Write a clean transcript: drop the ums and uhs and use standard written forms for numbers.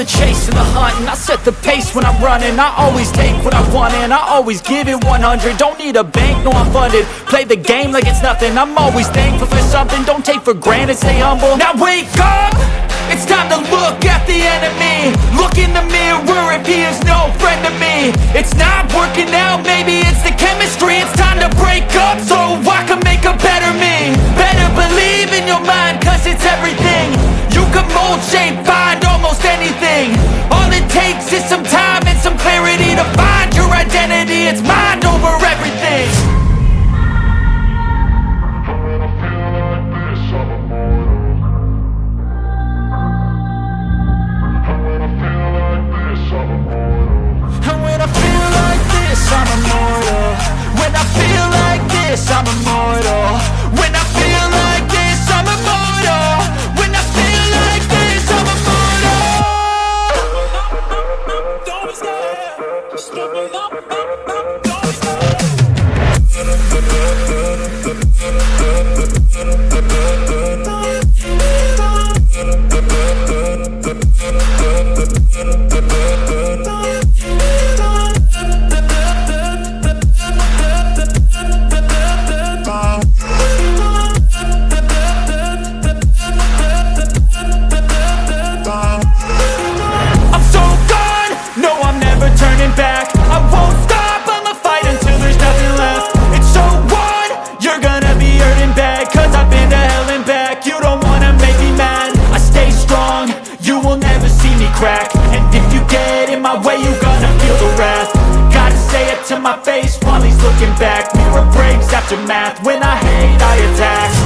the chase and the hunt, and I set the pace when I'm running. I always take what I want and I always give it 100. Don't need a bank, no I'm funded. Play the game like it's nothing. I'm always thankful for something. Don't take for granted, stay humble. Now wake up! It's time to look at the enemy. Look in the mirror if he is no friend to me. It's not working out, maybe it's the chemistry. It's time to break up so I can make a better me. Better believe in your mind, cause it's everything. You can mold, shape, find almost anything. All it takes is some time and some clarity to find your identity. It's mind over everything. I'm immortal. When I feel like this, I'm immortal. When I feel like this, I'm immortal. When I feel like this, I'm immortal. Don't stop. Stop it up. Don't stop. Turning back, I won't stop, I'ma fight until there's nothing left. It's so on, you're gonna be hurting bad, cause I've been to hell and back. You don't wanna make me mad, I stay strong, you will never see me crack. And if you get in my way, you're gonna feel the wrath. Gotta say it to my face while he's looking back. Mirror breaks after math, when I hate I attack.